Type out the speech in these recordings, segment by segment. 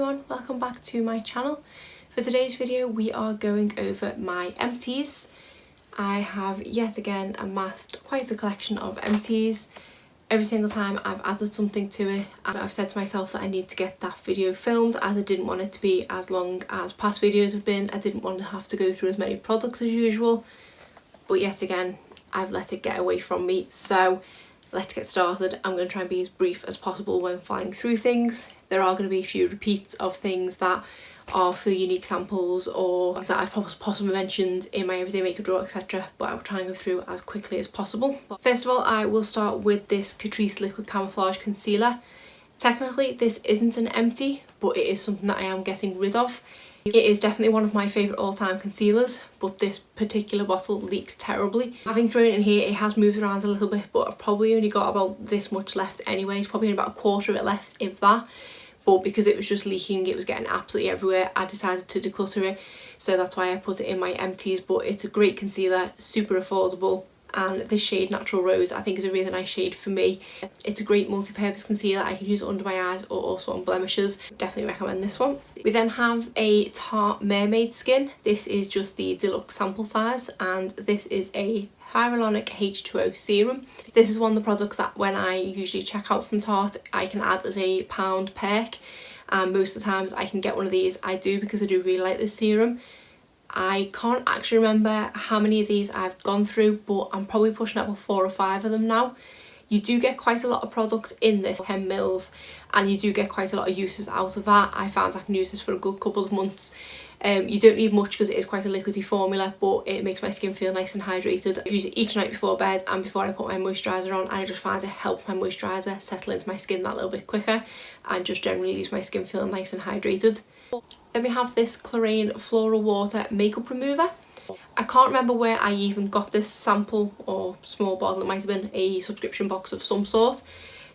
everyone, welcome back to my channel. For today's video we are going over my empties. I have yet again amassed quite a collection of empties. Every single time I've added something to it and I've said to myself that I need to get that video filmed, as I didn't want it to be as long as past videos have been. I didn't want to have to go through as many products as usual, but yet again I've let it get away from me. So let's get started. I'm going to try and be as brief as possible when flying through things. There are going to be a few repeats of things that are for unique samples or things that I've possibly mentioned in my everyday makeup drawer, etc. But I'll try and go through as quickly as possible. First of all, I will start with this Catrice Liquid Camouflage Concealer. Technically this isn't an empty, but it is something that I am getting rid of. It is definitely one of my favourite all-time concealers, but this particular bottle leaks terribly. Having thrown it in here, it has moved around a little bit, but I've probably only got about this much left anyway. It's probably about a quarter of it left, if that. But because it was just leaking, it was getting absolutely everywhere, I decided to declutter it. So that's why I put it in my empties, but it's a great concealer, super affordable. And this shade Natural Rose I think is a really nice shade for me. It's a great multi-purpose concealer. I can use it under my eyes or also on blemishes. Definitely recommend this one. We then have a Tarte Mermaid Skin. This is just the deluxe sample size and this is a hyaluronic H2O serum. This is one of the products that when I usually check out from Tarte I can add as a pound perk, and most of the times I can get one of these. I do, because I do really like this serum. I can't actually remember how many of these I've gone through, but I'm probably pushing up 4 or 5 of them now. You do get quite a lot of products in this 10 mils and you do get quite a lot of uses out of that. I found I can use this for a good couple of months. You don't need much because it is quite a liquidy formula, but it makes my skin feel nice and hydrated. I use it each night before bed and before I put my moisturiser on, and I just find it helps my moisturiser settle into my skin that little bit quicker and just generally leaves my skin feeling nice and hydrated. Then we have this Clarins Floral Water Makeup Remover. I can't remember where I even got this sample or small bottle. It might have been a subscription box of some sort.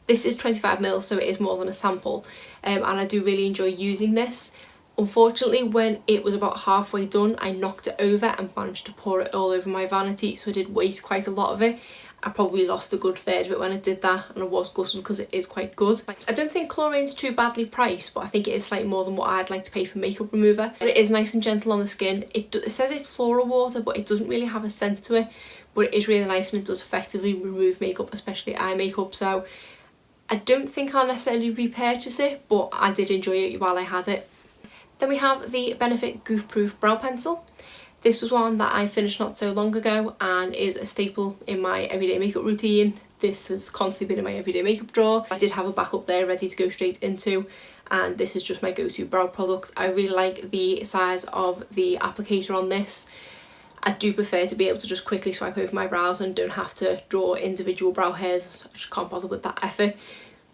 This is 25 mils, so it is more than a sample, and I do really enjoy using this. Unfortunately, when it was about halfway done, I knocked it over and managed to pour it all over my vanity, so I did waste quite a lot of it. I probably lost a good third of it when I did that, and I was gutted because it is quite good. I don't think Clarins too badly priced, but I think it is slightly more than what I'd like to pay for makeup remover. But it is nice and gentle on the skin. It says it's floral water, but it doesn't really have a scent to it. But it is really nice and it does effectively remove makeup, especially eye makeup. So I don't think I'll necessarily repurchase it, but I did enjoy it while I had it. Then we have the Benefit Goof Proof Brow Pencil. This was one that I finished not so long ago and is a staple in my everyday makeup routine. This has constantly been in my everyday makeup drawer. I did have a backup there ready to go straight into, and this is just my go-to brow product. I really like the size of the applicator on this. I do prefer to be able to just quickly swipe over my brows and don't have to draw individual brow hairs. I just can't bother with that effort.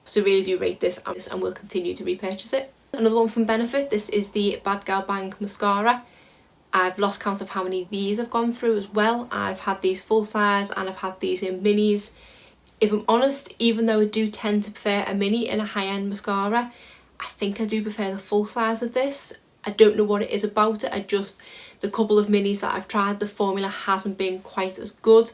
So really do rate this and will continue to repurchase it. Another one from Benefit, this is the Bad Gal Bang Mascara. I've lost count of how many of these I've gone through as well. I've had these full size and I've had these in minis. If I'm honest, even though I do tend to prefer a mini in a high-end mascara, I think I do prefer the full size of this. I don't know what it is about it, the couple of minis that I've tried, the formula hasn't been quite as good.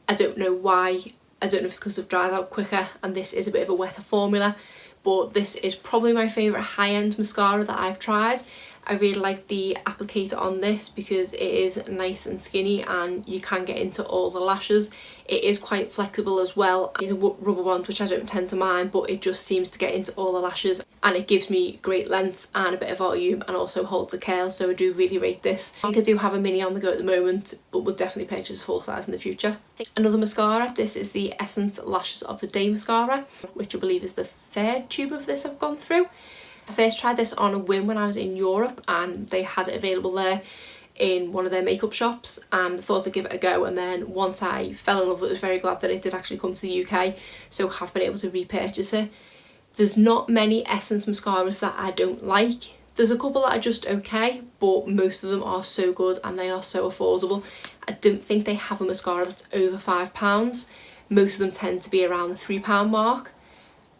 I don't know why. I don't know if it's because they've dried out quicker and this is a bit of a wetter formula. But this is probably my favourite high-end mascara that I've tried. I really like the applicator on this because it is nice and skinny and you can get into all the lashes. It is quite flexible as well. It's a rubber band, which I don't tend to mind, but it just seems to get into all the lashes and it gives me great length and a bit of volume and also holds a curl, so I do really rate this. I think I do have a mini on the go at the moment, but will definitely purchase a full size in the future. Another mascara, this is the Essence Lashes of the Day mascara, which I believe is the 3rd tube of this I've gone through. I first tried this on a whim when I was in Europe and they had it available there in one of their makeup shops, and thought I'd give it a go, and then once I fell in love with it, I was very glad that it did actually come to the UK, so have been able to repurchase it. There's not many Essence mascaras that I don't like. There's a couple that are just okay, but most of them are so good and they are so affordable. I don't think they have a mascara that's over £5. Most of them tend to be around the £3 mark.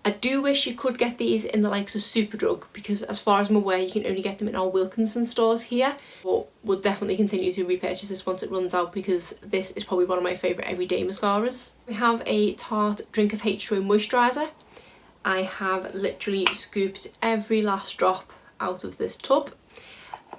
I do wish you could get these in the likes of Superdrug, because as far as I'm aware you can only get them in our Wilkinson stores here, but we'll definitely continue to repurchase this once it runs out because this is probably one of my favourite everyday mascaras. We have a Tarte Drink of H2O moisturiser. I have literally scooped every last drop out of this tub.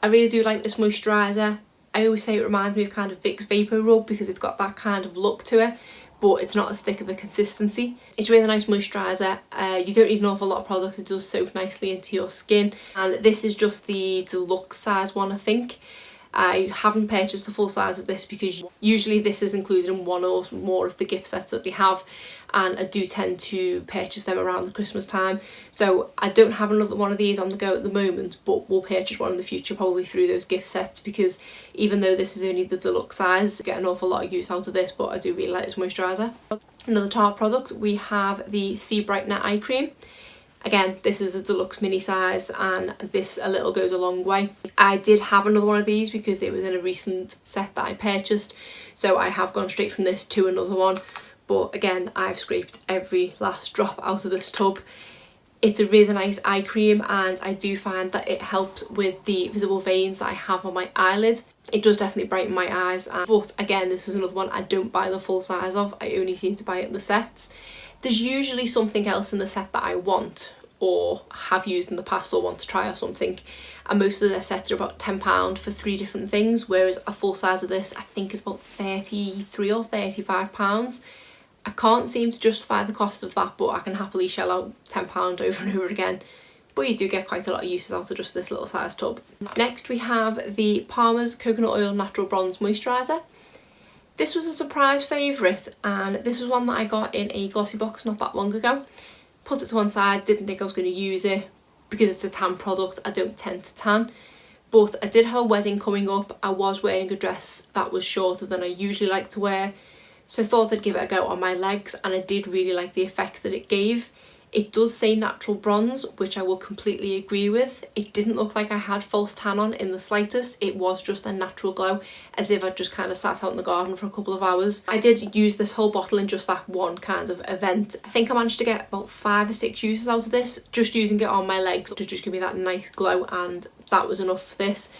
I really do like this moisturiser. I always say it reminds me of kind of Vicks Vapor Rub because it's got that kind of look to it, but it's not as thick of a consistency. It's a really nice moisturiser. You don't need an awful lot of product, it does soak nicely into your skin. And this is just the deluxe size one, I think. I haven't purchased the full size of this because usually this is included in one or more of the gift sets that they have, and I do tend to purchase them around the Christmas time. So I don't have another one of these on the go at the moment, but we'll purchase one in the future probably through those gift sets, because even though this is only the deluxe size, I get an awful lot of use out of this, but I do really like this moisturiser. Another Tarte product, we have the Sea Brightener Eye Cream. Again, this is a deluxe mini size and this a little goes a long way. I did have another one of these because it was in a recent set that I purchased, so I have gone straight from this to another one. But again, I've scraped every last drop out of this tub. It's a really nice eye cream and I do find that it helps with the visible veins that I have on my eyelid. It does definitely brighten my eyes, but again, this is another one I don't buy the full size of. I only seem to buy it in the sets. There's usually something else in the set that I want or have used in the past or want to try or something, and most of their sets are about £10 for 3 different things, whereas a full size of this I think is about £33 or £35. I can't seem to justify the cost of that, but I can happily shell out £10 over and over again. But you do get quite a lot of uses out of just this little size tub. Next we have the Palmer's Coconut Oil Natural Bronze Moisturiser. This was a surprise favourite, and this was one that I got in a Glossybox not that long ago. Put it to one side, didn't think I was going to use it because it's a tan product. I don't tend to tan, but I did have a wedding coming up. I was wearing a dress that was shorter than I usually like to wear, so I thought I'd give it a go on my legs, and I did really like the effects that it gave. It does say natural bronze, which I will completely agree with. It didn't look like I had false tan on in the slightest. It was just a natural glow, as if I'd just kind of sat out in the garden for a couple of hours. I did use this whole bottle in just that one kind of event. I think I managed to get about 5 or 6 uses out of this, just using it on my legs to just give me that nice glow, and that was enough for this.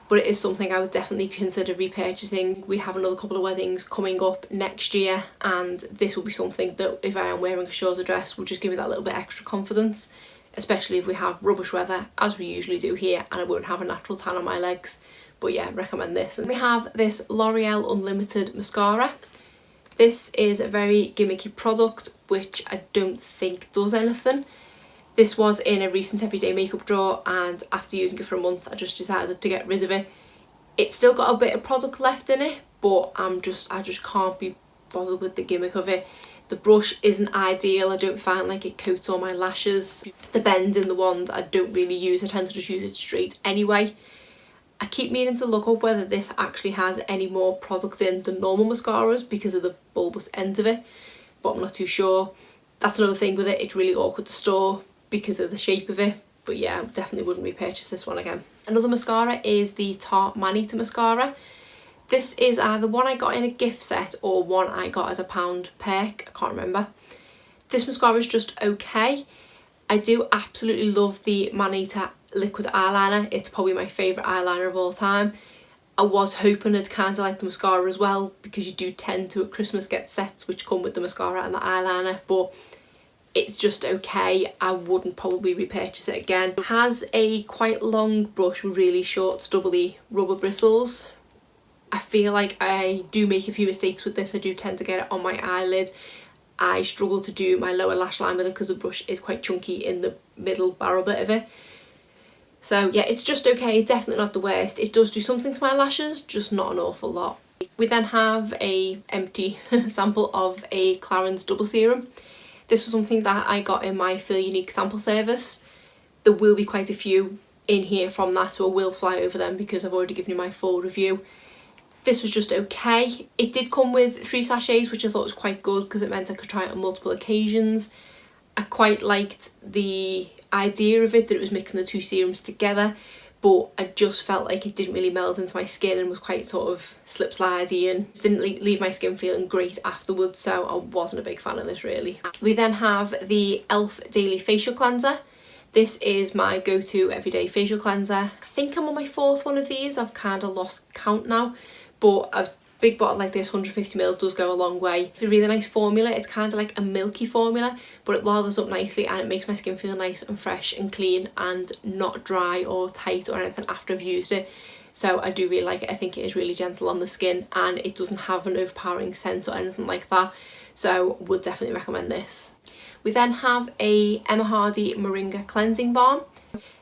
But it is something I would definitely consider repurchasing. We have another couple of weddings coming up next year, and this will be something that if I am wearing a shorter dress will just give me that little bit extra confidence, especially if we have rubbish weather as we usually do here and I won't have a natural tan on my legs. But yeah, recommend this. And we have this L'Oreal Unlimited Mascara. This is a very gimmicky product which I don't think does anything. This was in a recent everyday makeup drawer, and after using it for a month I just decided to get rid of it. It's still got a bit of product left in it, but I just can't be bothered with the gimmick of it. The brush isn't ideal. I don't find like it coats all my lashes. The bend in the wand I don't really use. I tend to just use it straight anyway. I keep meaning to look up whether this actually has any more product in than normal mascaras because of the bulbous end of it, but I'm not too sure. That's another thing with it, it's really awkward to store because of the shape of it. But yeah, I definitely wouldn't repurchase this one again. Another mascara is the Tarte Man-Eater mascara. This is either one I got in a gift set or one I got as a pound perk, I can't remember. This mascara is just okay. I do absolutely love the Man-Eater liquid eyeliner. It's probably my favourite eyeliner of all time. I was hoping I'd kind of like the mascara as well, because you do tend to at Christmas get sets which come with the mascara and the eyeliner, but it's just okay. I wouldn't probably repurchase it again. It has a quite long brush with really short stubbly rubber bristles. I feel like I do make a few mistakes with this. I do tend to get it on my eyelid. I struggle to do my lower lash line with it because the brush is quite chunky in the middle barrel bit of it. So yeah, it's just okay, definitely not the worst. It does do something to my lashes, just not an awful lot. We then have a empty sample of a Clarins double serum. This was something that I got in my Feel Unique sample service. There will be quite a few in here from that, so I will fly over them because I've already given you my full review. This was just okay. It did come with 3 sachets, which I thought was quite good because it meant I could try it on multiple occasions. I quite liked the idea of it, that it was mixing the 2 serums together, but I just felt like it didn't really meld into my skin and was quite sort of slip slidey and didn't leave my skin feeling great afterwards, so I wasn't a big fan of this really. We then have the e.l.f. Daily Facial Cleanser. This is my go-to everyday facial cleanser. I think I'm on my 4th one of these. I've kind of lost count now, but I've Big bottle like this, 150ml, does go a long way. It's a really nice formula. It's kind of like a milky formula, but it lathers up nicely and it makes my skin feel nice and fresh and clean and not dry or tight or anything after I've used it. So I do really like it. I think it is really gentle on the skin and it doesn't have an overpowering scent or anything like that. So would definitely recommend this. We then have a Emma Hardy Moringa Cleansing Balm.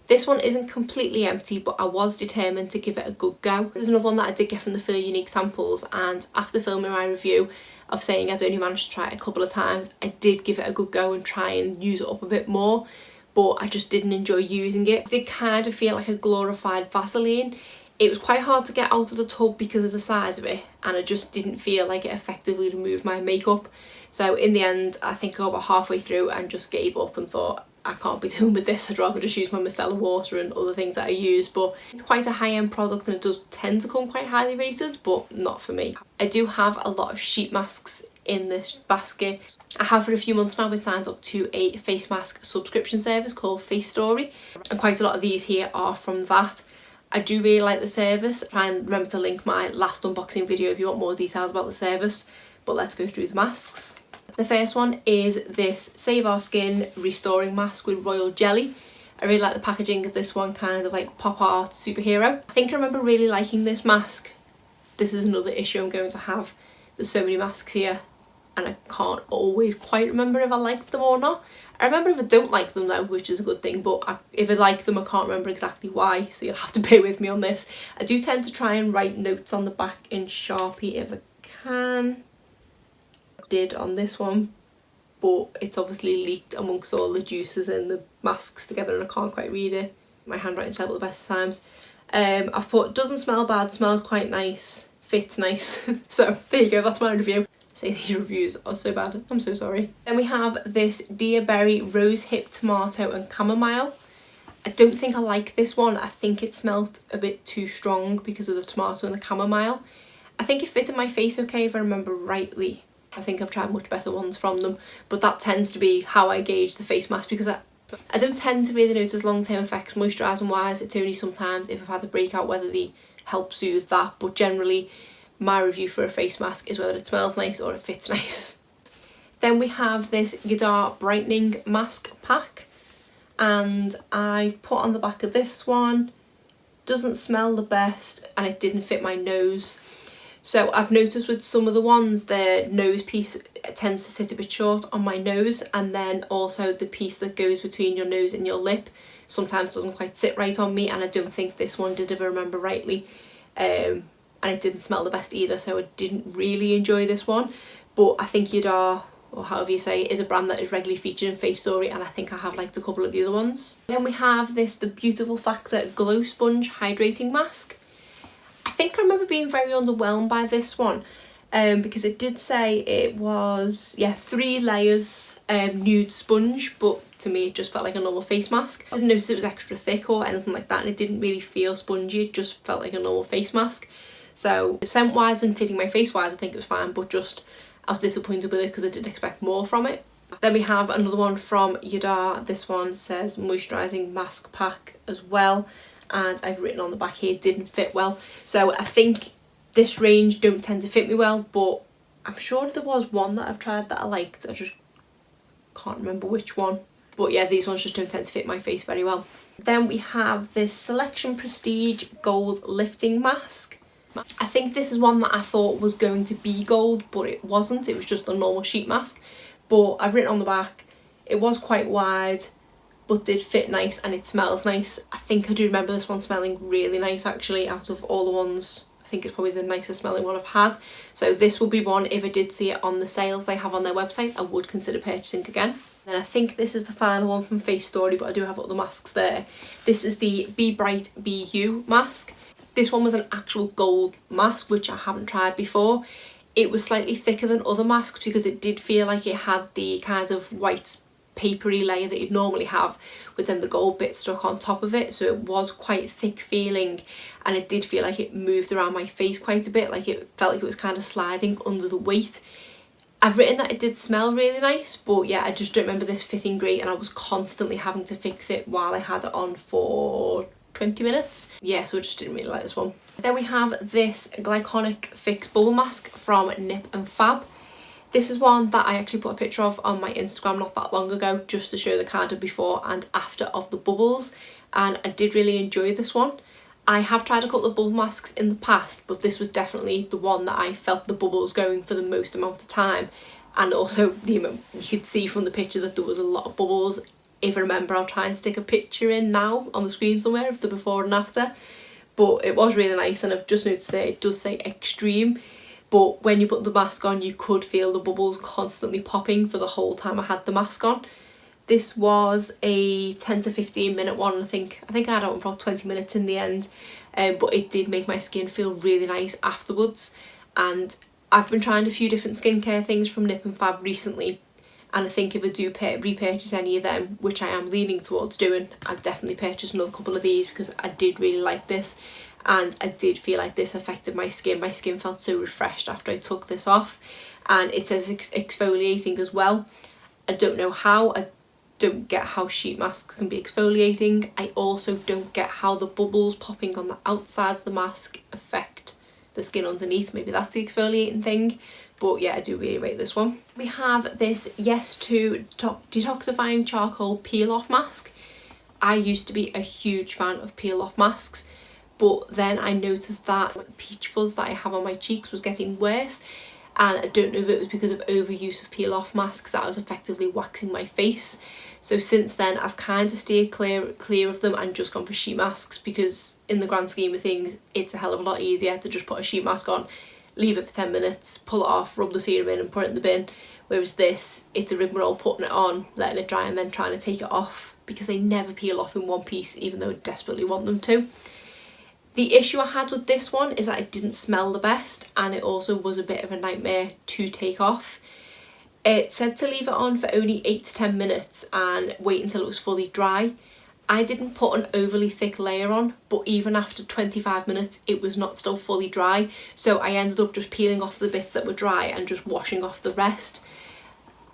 This one isn't completely empty, but I was determined to give it a good go. There's another one that I did get from the Feel Unique samples, and after filming my review of saying I'd only managed to try it a couple of times, I did give it a good go and try and use it up a bit more, but I just didn't enjoy using it. It did kind of feel like a glorified Vaseline. It was quite hard to get out of the tub because of the size of it, and I just didn't feel like it effectively removed my makeup. So in the end, I think I got about halfway through and just gave up and thought, I can't be doing with this. I'd rather just use my micellar water and other things that I use. But it's quite a high-end product and it does tend to come quite highly rated, but not for me. I do have a lot of sheet masks in this basket. I have for a few months now been signed up to a face mask subscription service called FaceTory, and quite a lot of these here are from that. I do really like the service. Try and remember to link my last unboxing video if you want more details about the service, but let's go through the masks. The first one is this Save Our Skin Restoring Mask with Royal Jelly. I really like the packaging of this one, kind of like pop art superhero. I think I remember really liking this mask. This is another issue I'm going to have. There's so many masks here and I can't always quite remember if I like them or not. I remember if I don't like them though, which is a good thing, but if I like them I can't remember exactly why, so you'll have to bear with me on this. I do tend to try and write notes on the back in Sharpie if I can. Did on this one, but it's obviously leaked amongst all the juices and the masks together and I can't quite read it. My handwriting's not the best of times. I've put doesn't smell bad, smells quite nice, fits nice. So there you go, that's my review. Say these reviews are so bad, I'm so sorry. Then we have this Dear Berry Rose Hip Tomato and Chamomile. I don't think I like this one. I think it smelled a bit too strong because of the tomato and the chamomile. I think it fitted my face okay if I remember rightly. I think I've tried much better ones from them, but that tends to be how I gauge the face mask because I don't tend to really notice long-term effects moisturising wise. It's only sometimes if I've had a breakout whether they help soothe that, but generally my review for a face mask is whether it smells nice or it fits nice. Then we have this Gadar Brightening Mask Pack, and I put on the back of this one, doesn't smell the best and it didn't fit my nose. So I've noticed with some of the ones, the nose piece tends to sit a bit short on my nose, and then also the piece that goes between your nose and your lip sometimes doesn't quite sit right on me, and I don't think this one did if I remember rightly. And it didn't smell the best either, so I didn't really enjoy this one. But I think Yadar, or however you say it, is a brand that is regularly featured in FaceTory, and I think I have liked a couple of the other ones. Then we have this The Beautiful Factor Glow Sponge Hydrating Mask. I think I remember being very underwhelmed by this one because it did say it was 3 layers nude sponge, but to me it just felt like a normal face mask. I didn't notice it was extra thick or anything like that, and it didn't really feel spongy, it just felt like a normal face mask. So scent wise and fitting my face wise I think it was fine, but just I was disappointed with it because I didn't expect more from it. Then we have another one from Yadar. This one says moisturising mask pack as well, and I've written on the back here didn't fit well. So I think this range don't tend to fit me well, but I'm sure there was one that I've tried that I liked. I just can't remember which one. But yeah, these ones just don't tend to fit my face very well. Then we have this Selection Prestige Gold Lifting Mask. I think this is one that I thought was going to be gold, but it wasn't. It was just a normal sheet mask. But I've written on the back, it was quite wide, but did fit nice and it smells nice. I think I do remember this one smelling really nice actually. Out of all the ones, I think it's probably the nicest smelling one I've had. So this will be one, if I did see it on the sales they have on their website, I would consider purchasing again. And I think this is the final one from FaceTory, but I do have other masks there. This is the Be Bright Be You mask. This one was an actual gold mask, which I haven't tried before. It was slightly thicker than other masks because it did feel like it had the kind of white papery layer that you'd normally have with then the gold bit stuck on top of it, so it was quite thick feeling, and it did feel like it moved around my face quite a bit, like it felt like it was kind of sliding under the weight. I've written that it did smell really nice, but yeah, I just don't remember this fitting great, and I was constantly having to fix it while I had it on for 20 minutes. Yeah, so I just didn't really like this one. Then we have this Glyconic Fix Bubble Mask from Nip and Fab. This is one that I actually put a picture of on my Instagram not that long ago, just to show the kind of before and after of the bubbles, and I did really enjoy this one. I have tried a couple of bubble masks in the past, but this was definitely the one that I felt the bubbles going for the most amount of time, and also you could see from the picture that there was a lot of bubbles. If I remember, I'll try and stick a picture in now on the screen somewhere of the before and after, but it was really nice, and I've just noticed that it does say extreme. But when you put the mask on, you could feel the bubbles constantly popping for the whole time I had the mask on. This was a 10 to 15 minute one. I think I had it on for about 20 minutes in the end, but it did make my skin feel really nice afterwards. And I've been trying a few different skincare things from Nip and Fab recently, and I think if I do repurchase any of them, which I am leaning towards doing, I'd definitely purchase another couple of these because I did really like this. And I did feel like this affected my skin. My skin felt so refreshed after I took this off, and it says exfoliating as well. I don't know how. I don't get how sheet masks can be exfoliating. I also don't get how the bubbles popping on the outside of the mask affect the skin underneath. Maybe that's the exfoliating thing, but yeah, I do really rate this one. We have this Yes to Detoxifying Charcoal Peel Off Mask. I used to be a huge fan of peel off masks, but then I noticed that peach fuzz that I have on my cheeks was getting worse, and I don't know if it was because of overuse of peel off masks that I was effectively waxing my face. So since then I've kind of steered clear of them and just gone for sheet masks, because in the grand scheme of things it's a hell of a lot easier to just put a sheet mask on, leave it for 10 minutes, pull it off, rub the serum in and put it in the bin. Whereas this, it's a rigmarole putting it on, letting it dry and then trying to take it off, because they never peel off in one piece even though I desperately want them to. The issue I had with this one is that it didn't smell the best, and it also was a bit of a nightmare to take off. It said to leave it on for only 8 to 10 minutes and wait until it was fully dry. I didn't put an overly thick layer on, but even after 25 minutes it was not still fully dry, so I ended up just peeling off the bits that were dry and just washing off the rest.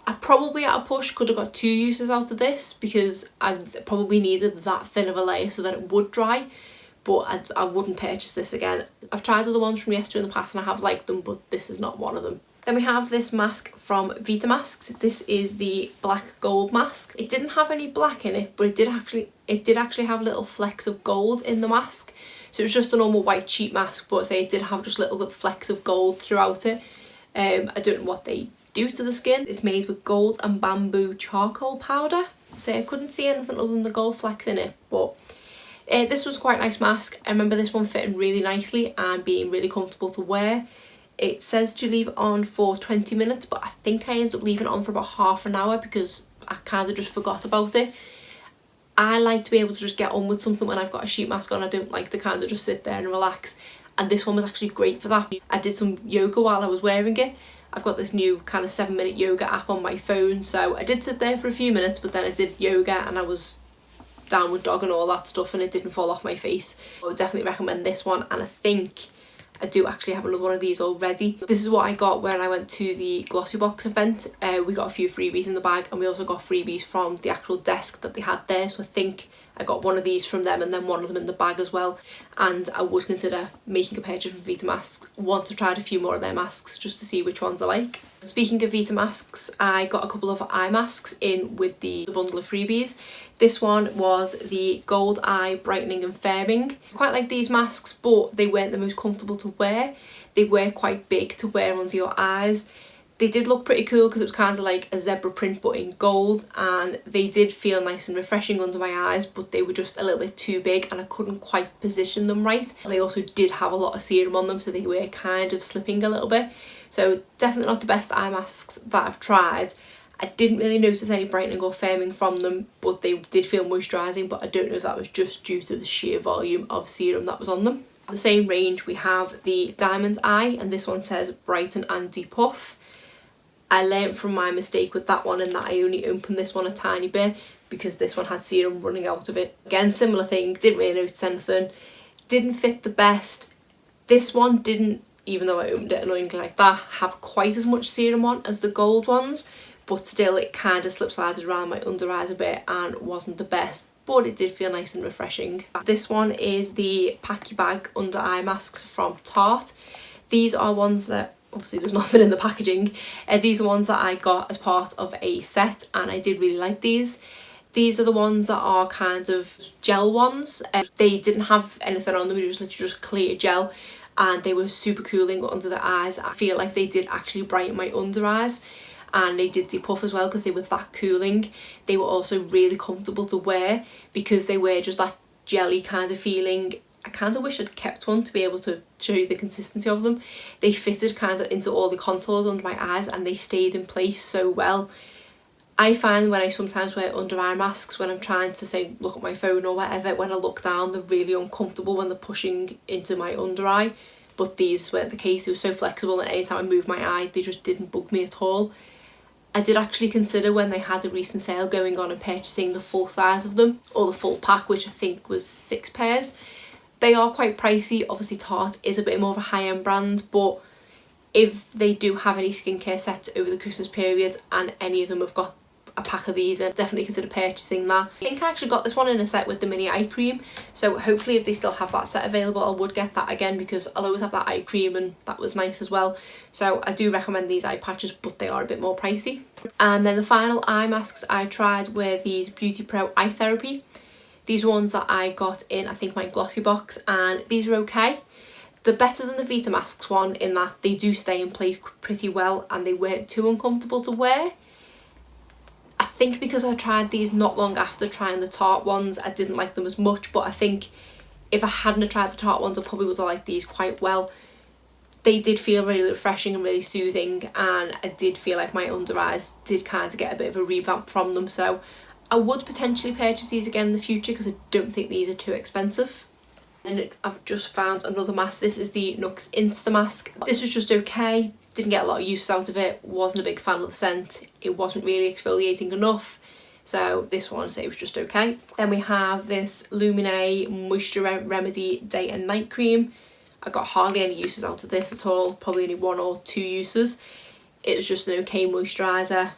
I probably at a push could have got 2 uses out of this, because I probably needed that thin of a layer so that it would dry, but I wouldn't purchase this again. I've tried other ones from Yes to in the past and I have liked them, but this is not one of them. Then we have this mask from Vita Masks. This is the black gold mask. It didn't have any black in it, but it did actually have little flecks of gold in the mask. So it was just a normal white sheet mask, but it did have just little flecks of gold throughout it. I don't know what they do to the skin. It's made with gold and bamboo charcoal powder. So I couldn't see anything other than the gold flecks in it, but this was quite a nice mask. I remember this one fitting really nicely and being really comfortable to wear. It says to leave it on for 20 minutes, but I think I ended up leaving it on for about half an hour because I kind of just forgot about it. I like to be able to just get on with something when I've got a sheet mask on. I don't like to kind of just sit there and relax, and this one was actually great for that. I did some yoga while I was wearing it. I've got this new kind of 7-minute yoga app on my phone, so I did sit there for a few minutes, but then I did yoga and I was downward dog and all that stuff, and it didn't fall off my face. I would definitely recommend this one, and I think I do actually have another one of these already. This is what I got when I went to the Glossybox event. We got a few freebies in the bag, and we also got freebies from the actual desk that they had there, so I think I got one of these from them and then one of them in the bag as well. And I would consider making a purchase from Vita Masks once I've tried a few more of their masks, just to see which ones I like. Speaking of Vita Masks, I got a couple of eye masks in with the bundle of freebies. This one was the Gold Eye Brightening and Firming. I quite like these masks, but they weren't the most comfortable to wear. They were quite big to wear under your eyes. They did look pretty cool because it was kind of like a zebra print but in gold, and they did feel nice and refreshing under my eyes, but they were just a little bit too big and I couldn't quite position them right. They also did have a lot of serum on them, so they were kind of slipping a little bit. So definitely not the best eye masks that I've tried. I didn't really notice any brightening or firming from them, but they did feel moisturising, but I don't know if that was just due to the sheer volume of serum that was on them. In the same range we have the Diamond Eye, and this one says Brighten and Depuff. I learned from my mistake with that one in that I only opened this one a tiny bit because this one had serum running out of it. Again, similar thing, didn't really notice anything, didn't fit the best. This one didn't, even though I opened it annoyingly like that, have quite as much serum on as the gold ones, but still it kind of slip slided around my under eyes a bit and wasn't the best. but it did feel nice and refreshing. This one is the Pack Your Bag Under Eye Masks from Tarte. These are ones that, obviously there's nothing in the packaging, these are ones that I got as part of a set, and I did really like these. These are the ones that are kind of gel ones. They didn't have anything on them, it was literally just clear gel, and they were super cooling under the eyes. I feel like they did actually brighten my under eyes, and they did depuff as well because they were that cooling. They were also really comfortable to wear because they were just that jelly kind of feeling. I kind of wish I'd kept one to be able to show you the consistency of them. They fitted kind of into all the contours under my eyes, and they stayed in place so well. I find when I sometimes wear under eye masks, when I'm trying to say look at my phone or whatever, when I look down they're really uncomfortable when they're pushing into my under eye, but these weren't the case. They were so flexible, and anytime I moved my eye they just didn't bug me at all. I did actually consider when they had a recent sale going on and purchasing the full size of them, or the full pack, which I think was 6 pairs. They are quite pricey. Obviously Tarte is a bit more of a high-end brand, but if they do have any skincare sets over the Christmas period and any of them have got a pack of these, I'd definitely consider purchasing that. I think I actually got this one in a set with the mini eye cream, so hopefully if they still have that set available I would get that again, because I'll always have that eye cream and that was nice as well. So I do recommend these eye patches, but they are a bit more pricey. And then the final eye masks I tried were these Beauty Pro Eye Therapy. These are ones that I got in, I think, my Glossybox, and these are okay. They're better than the Vita Masks one in that they do stay in place pretty well and they weren't too uncomfortable to wear. I think because I tried these not long after trying the Tarte ones, I didn't like them as much, but I think if I hadn't tried the Tarte ones I probably would have liked these quite well. They did feel really refreshing and really soothing, and I did feel like my under eyes did kind of get a bit of a revamp from them, so I would potentially purchase these again in the future because I don't think these are too expensive. And I've just found another mask. This is the Nux Insta Mask. This was just okay, didn't get a lot of use out of it, wasn't a big fan of the scent, it wasn't really exfoliating enough, so this one, it was just okay. Then we have this Lumine Moisture Remedy Day and Night Cream. I got hardly any uses out of this at all, probably only 1 or 2 uses. It was just an okay moisturiser,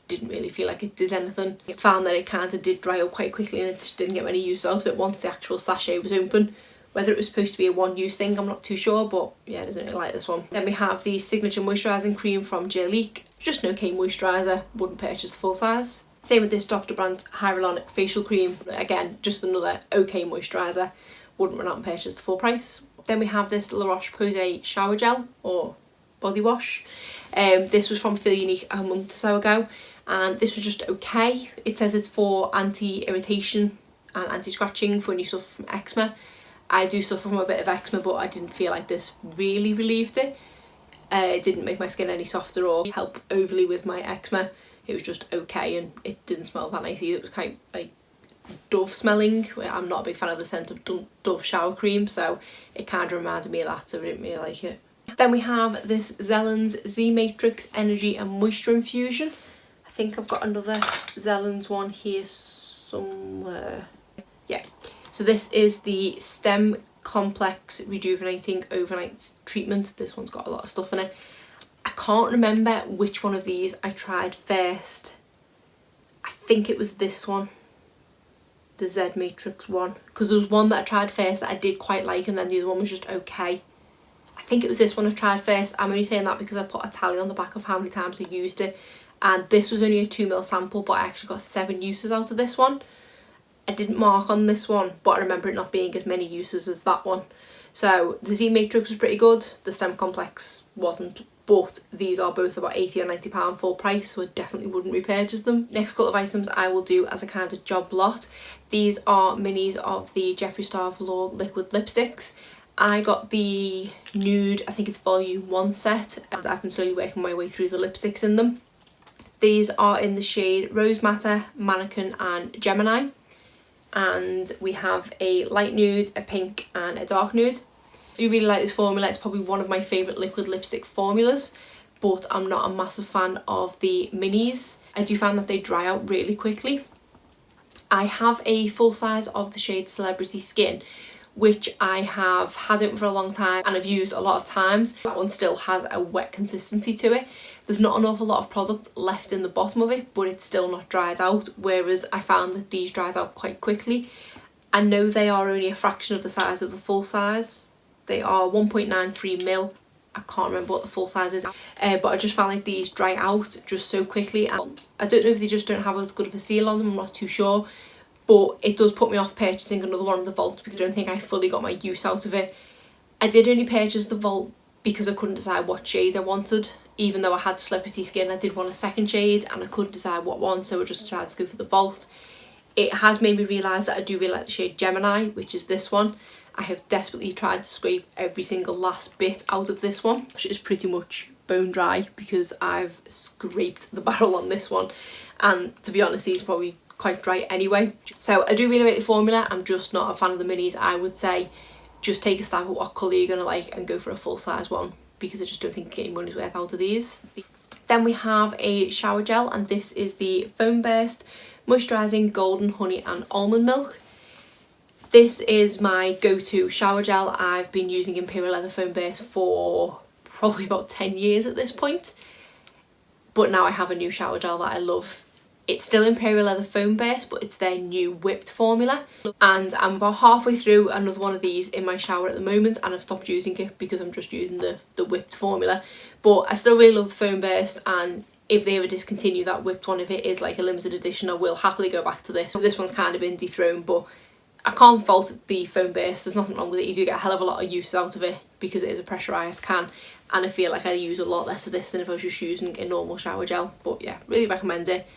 didn't really feel like it did anything. I found that it kind of did dry up quite quickly and it just didn't get many use out of it once the actual sachet was open. Whether it was supposed to be a one-use thing, I'm not too sure, but yeah, I didn't really like this one. Then we have the Signature Moisturising Cream from Jurlique. Just an okay moisturiser, wouldn't purchase the full size. Same with this Dr. Brandt Hyaluronic Facial Cream. Again, just another okay moisturiser, wouldn't run out and purchase the full price. Then we have this La Roche-Posay Shower Gel, or body wash. This was from Feel Unique a month or so ago, and this was just okay. It says it's for anti-irritation and anti-scratching for when you suffer from eczema. I do suffer from a bit of eczema, but I didn't feel like this really relieved it. It didn't make my skin any softer or help overly with my eczema. It was just okay, and it didn't smell that nice either. It was kind of like Dove smelling. I'm not a big fan of the scent of Dove shower cream, so it kind of reminded me of that, so I didn't really like it. Then we have this Zellen's Z Matrix Energy and Moisture Infusion. I think I've got another Zellen's one here somewhere. Yeah. So this is the Stem Complex Rejuvenating Overnight Treatment. This one's got a lot of stuff in it. I can't remember which one of these I tried first. I think it was this one, the Z Matrix one, because there was one that I tried first that I did quite like, and then the other one was just okay. I think it was this one I tried first. I'm only saying that because I put a tally on the back of how many times I used it, and this was only a 2ml sample, but I actually got 7 uses out of this one. I didn't mark on this one, but I remember it not being as many uses as that one. So the Z Matrix was pretty good, the Stem Complex wasn't, but these are both about £80 or £90 full price, so I definitely wouldn't repurchase them. Next couple of items I will do as a kind of job lot. These are minis of the Jeffree Star Velour liquid lipsticks. I got the nude, I think it's volume 1 set, and I've been slowly working my way through the lipsticks in them. These are in the shade Rose Matter, Mannequin and Gemini. And we have a light nude, a pink and a dark nude. I do really like this formula. It's probably one of my favourite liquid lipstick formulas, but I'm not a massive fan of the minis. I do find that they dry out really quickly. I have a full size of the shade Celebrity Skin, which I have had open for a long time and I've used a lot of times. That one still has a wet consistency to it. There's not an awful lot of product left in the bottom of it, but it's still not dried out, whereas I found that these dried out quite quickly. I know they are only a fraction of the size of the full size. They are 1.93ml. I can't remember what the full size is, but I just found like these dry out just so quickly. And I don't know if they just don't have as good of a seal on them, I'm not too sure. But it does put me off purchasing another one of the Vault because I don't think I fully got my use out of it. I did only purchase the Vault because I couldn't decide what shade I wanted. Even though I had celebrity skin, I did want a second shade and I couldn't decide what one, so I just decided to go for the Vault. It has made me realise that I do really like the shade Gemini, which is this one. I have desperately tried to scrape every single last bit out of this one, which is pretty much bone dry because I've scraped the barrel on this one. And to be honest, these are probably quite dry anyway. So I do really like the formula. I'm just not a fan of the minis. I would say just take a stab at what colour you're going to like and go for a full size one, because I just don't think getting money's worth out of these. Then we have a shower gel, and this is the Foam Burst Moisturising Golden Honey and Almond Milk. This is my go-to shower gel. I've been using Imperial Leather Foam Burst for probably about 10 years at this point, but now I have a new shower gel that I love. It's still Imperial Leather Foam Burst, but it's their new whipped formula. And I'm about halfway through another one of these in my shower at the moment, and I've stopped using it because I'm just using the whipped formula. But I still really love the Foam Burst, and if they ever discontinue that whipped one, if it is like a limited edition, I will happily go back to this. This one's kind of been dethroned, but I can't fault the Foam Burst. There's nothing wrong with it. You do get a hell of a lot of use out of it because it is a pressurised can, and I feel like I use a lot less of this than if I was just using a normal shower gel. But yeah, really recommend it.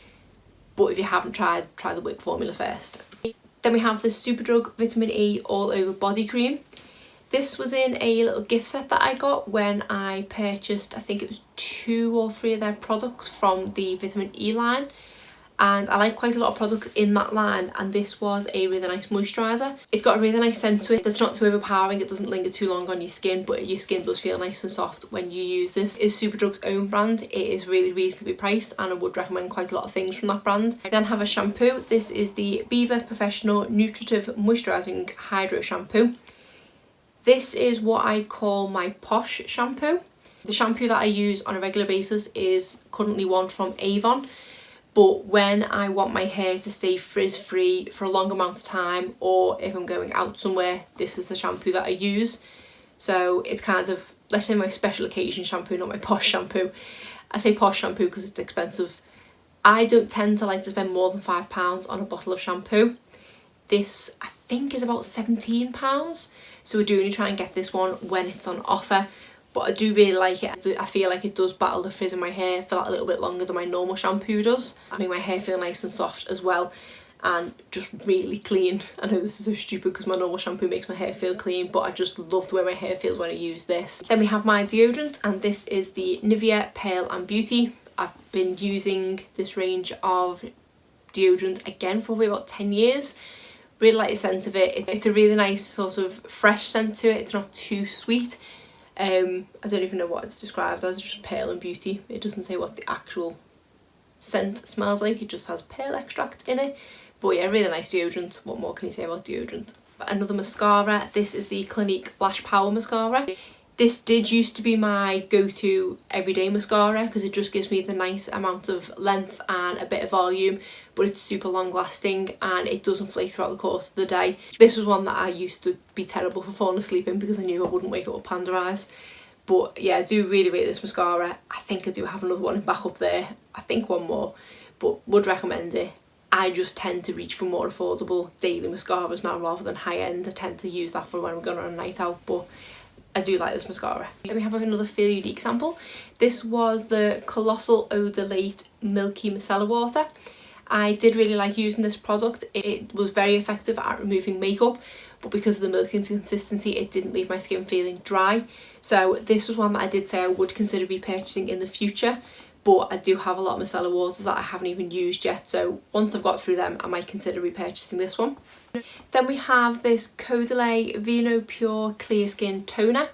But if you haven't tried, try the whipped formula first. Then we have the Superdrug Vitamin E All Over Body Cream. This was in a little gift set that I got when I purchased, I think it was 2 or 3 of their products from the Vitamin E line. And I like quite a lot of products in that line, and this was a really nice moisturiser. It's got a really nice scent to it that's not too overpowering. It doesn't linger too long on your skin, but your skin does feel nice and soft when you use this. It is Superdrug's own brand. It is really reasonably priced, and I would recommend quite a lot of things from that brand. I then have a shampoo. This is the Beaver Professional Nutritive Moisturising Hydro Shampoo. This is what I call my posh shampoo. The shampoo that I use on a regular basis is currently one from Avon. But when I want my hair to stay frizz-free for a long amount of time, or if I'm going out somewhere, this is the shampoo that I use. So it's kind of, let's say, my special occasion shampoo, not my posh shampoo. I say posh shampoo because it's expensive. I don't tend to like to spend more than £5 on a bottle of shampoo. This, I think, is about £17. So I do only try and get this one when it's on offer. But I do really like it. I feel like it does battle the frizz in my hair for that a little bit longer than my normal shampoo does. I make my hair feel nice and soft as well, and just really clean. I know this is so stupid because my normal shampoo makes my hair feel clean, but I just love the way my hair feels when I use this. Then we have my deodorant, and this is the Nivea Pale and Beauty. I've been using this range of deodorant again for probably about 10 years. Really like the scent of it. It's a really nice sort of fresh scent to it. It's not too sweet. I don't even know what it's described as, just Pale and Beauty. It doesn't say what the actual scent smells like, it just has pearl extract in it. But yeah, really nice deodorant. What more can you say about deodorant? Another mascara. This is the Clinique Lash Power Mascara. This did used to be my go-to everyday mascara because it just gives me the nice amount of length and a bit of volume, but it's super long lasting and it doesn't flake throughout the course of the day. This was one that I used to be terrible for falling asleep in because I knew I wouldn't wake up with panda eyes. But yeah, I do really rate this mascara. I think I do have another one back up there. I think one more, but would recommend it. I just tend to reach for more affordable daily mascaras now rather than high end. I tend to use that for when I'm going on a night out, but I do like this mascara. Then we have another Feel Unique sample. This was the Colossal Eau de Lait Milky Micellar Water. I did really like using this product. It was very effective at removing makeup, but because of the milky consistency, it didn't leave my skin feeling dry. So this was one that I did say I would consider repurchasing in the future, but I do have a lot of micellar waters that I haven't even used yet. So once I've got through them, I might consider repurchasing this one. Then we have this Caudalie Vino Pure Clear Skin Toner.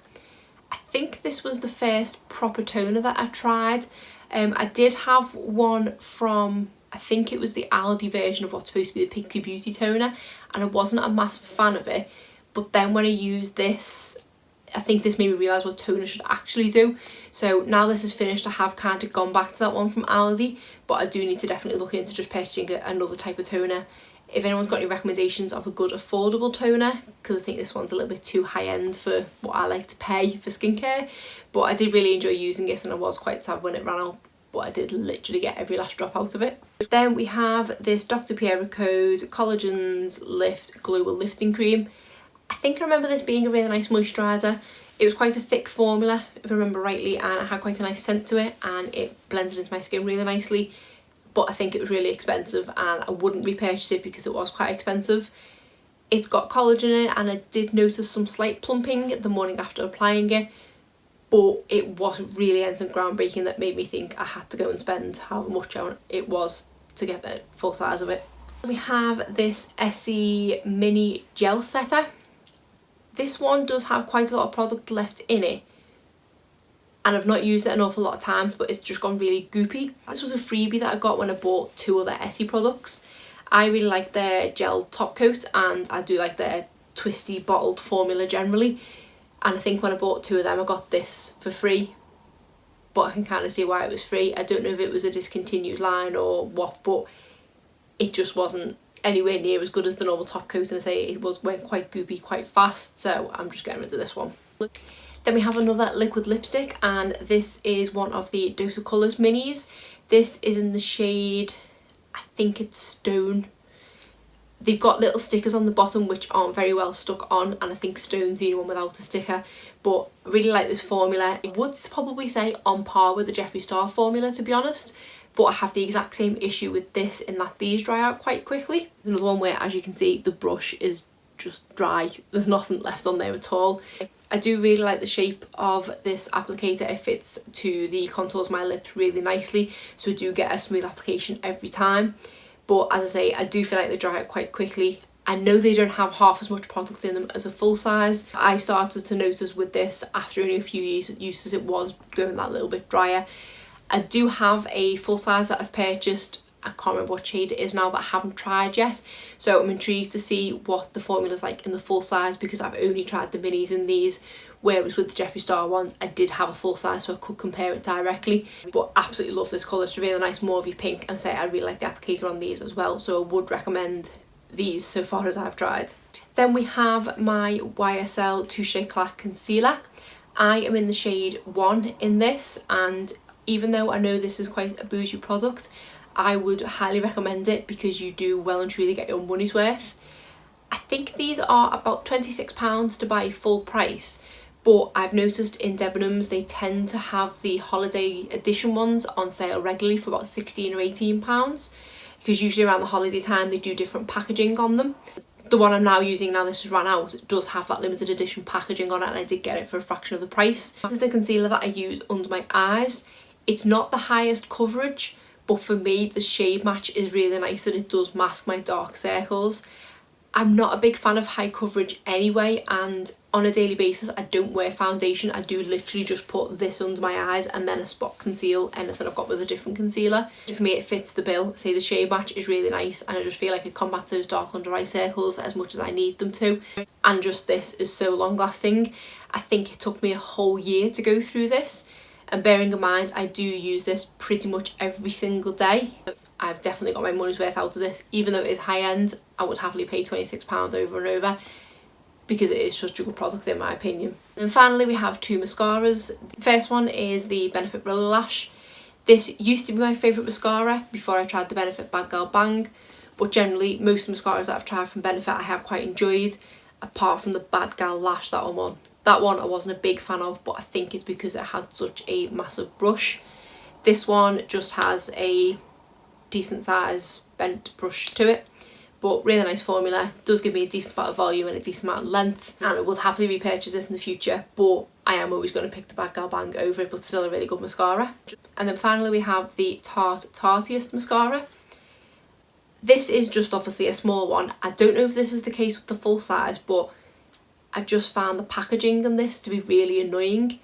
I think this was the first proper toner that I tried. I did have one from, I think it was the Aldi version of what's supposed to be the Pixie Beauty toner, and I wasn't a massive fan of it, but then when I used this, I think this made me realise what toner should actually do. So now this is finished, I have kind of gone back to that one from Aldi, but I do need to definitely look into just purchasing another type of toner. If anyone's got any recommendations of a good affordable toner, because I think this one's a little bit too high end for what I like to pay for skincare, but I did really enjoy using this and I was quite sad when it ran out, but I did literally get every last drop out of it. Then we have this Dr. Piero Code Collagen's Lift Global Lifting Cream. I think I remember this being a really nice moisturiser. It was quite a thick formula, if I remember rightly, and it had quite a nice scent to it and it blended into my skin really nicely. But I think it was really expensive and I wouldn't repurchase it because it was quite expensive. It's got collagen in it and I did notice some slight plumping the morning after applying it, but it wasn't really anything groundbreaking that made me think I had to go and spend however much it was to get the full size of it. We have this Essie Mini Gel Setter. This one does have quite a lot of product left in it, and I've not used it an awful lot of times, but it's just gone really goopy. This was a freebie that I got when I bought 2 other Essie products. I really like their gel top coat and I do like their twisty bottled formula generally, and I think when I bought 2 of them I got this for free, but I can kind of see why it was free. I don't know if it was a discontinued line or what, but it just wasn't anywhere near as good as the normal top coat, and I say it went quite goopy quite fast, so I'm just getting rid of this one. Then we have another liquid lipstick, and this is one of the Dose of Colours minis. This is in the shade, I think it's Stone. They've got little stickers on the bottom which aren't very well stuck on, and I think Stone's the only one without a sticker, but I really like this formula. I would probably say on par with the Jeffree Star formula, to be honest, but I have the exact same issue with this in that these dry out quite quickly. Another one where, as you can see, the brush is just dry. There's nothing left on there at all. I do really like the shape of this applicator. It fits to the contours of my lips really nicely, so I do get a smooth application every time. But as I say, I do feel like they dry out quite quickly. I know they don't have half as much product in them as a full size. I started to notice with this after only a few uses it was going that little bit drier. I do have a full size that I've purchased. I can't remember what shade it is now, that I haven't tried yet, so I'm intrigued to see what the formula's like in the full size, because I've only tried the minis in these, whereas with the Jeffree Star ones I did have a full size so I could compare it directly. But absolutely love this colour. It's a really nice mauvey pink, and I really like the applicator on these as well, so I would recommend these so far as I've tried. Then we have my YSL Touche Eclat concealer. I am in the shade 1 in this, and even though I know this is quite a bougie product, I would highly recommend it because you do well and truly get your money's worth. I think these are about £26 to buy full price, but I've noticed in Debenhams they tend to have the holiday edition ones on sale regularly for about £16 or £18, because usually around the holiday time they do different packaging on them. The one I'm now using, now this has run out, does have that limited edition packaging on it, and I did get it for a fraction of the price. This is the concealer that I use under my eyes. It's not the highest coverage, but for me the shade match is really nice and it does mask my dark circles. I'm not a big fan of high coverage anyway, and on a daily basis I don't wear foundation. I do literally just put this under my eyes and then a spot conceal anything I've got with a different concealer. For me it fits the bill. Say the shade match is really nice, and I just feel like it combats those dark under eye circles as much as I need them to, and just this is so long lasting. I think it took me a whole year to go through this, and bearing in mind I do use this pretty much every single day. I've definitely got my money's worth out of this. Even though it is high end, I would happily pay £26 over and over because it is such a good product in my opinion. And finally we have 2 mascaras. The first one is the Benefit Roller Lash. This used to be my favourite mascara before I tried the Benefit Bad Girl Bang, but generally most mascaras that I've tried from Benefit I have quite enjoyed, apart from the Bad Girl Lash, that one. That one I wasn't a big fan of, but I think it's because it had such a massive brush. This one just has a decent size bent brush to it, but really nice formula. It does give me a decent amount of volume and a decent amount of length, and I will happily repurchase this in the future, but I am always going to pick the Bad Girl Bang over it, but still a really good mascara. And then finally we have the Tarte Tartiest mascara. This is just obviously a small one. I don't know if this is the case with the full size, but I just found the packaging on this to be really annoying.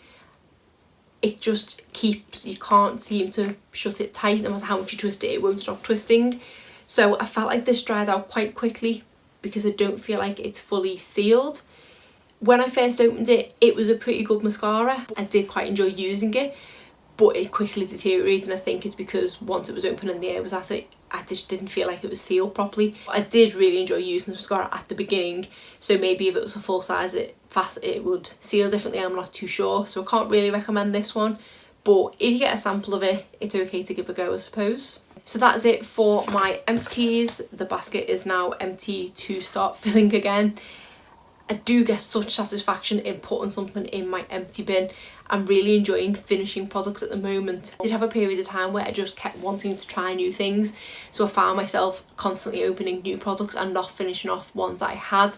It just keeps, you can't seem to shut it tight. No matter how much you twist it, it won't stop twisting. So I felt like this dried out quite quickly because I don't feel like it's fully sealed. When I first opened it, it was a pretty good mascara. I did quite enjoy using it, but it quickly deteriorated, and I think it's because once it was open and the air was at it, I just didn't feel like it was sealed properly. I did really enjoy using the mascara at the beginning, so maybe if it was a full size it would seal differently, I'm not too sure. So I can't really recommend this one, but if you get a sample of it, it's okay to give a go, I suppose. So that's it for my empties. The basket is now empty to start filling again. I do get such satisfaction in putting something in my empty bin. I'm really enjoying finishing products at the moment. I did have a period of time where I just kept wanting to try new things, so I found myself constantly opening new products and not finishing off ones I had.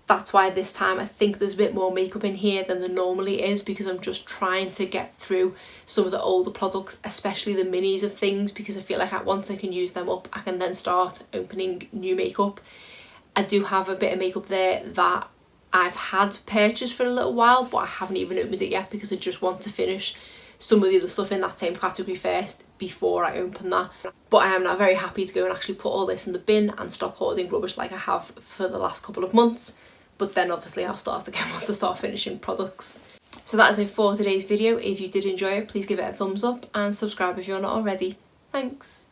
That's why this time I think there's a bit more makeup in here than there normally is, because I'm just trying to get through some of the older products, especially the minis of things, because I feel like once I can use them up, I can then start opening new makeup. I do have a bit of makeup there that I've had purchased for a little while, but I haven't even opened it yet because I just want to finish some of the other stuff in that same category first before I open that. But I am now very happy to go and actually put all this in the bin and stop hoarding rubbish like I have for the last couple of months. But then obviously I'll start again once I start finishing products. So that is it for today's video. If you did enjoy it, please give it a thumbs up and subscribe if you're not already. Thanks.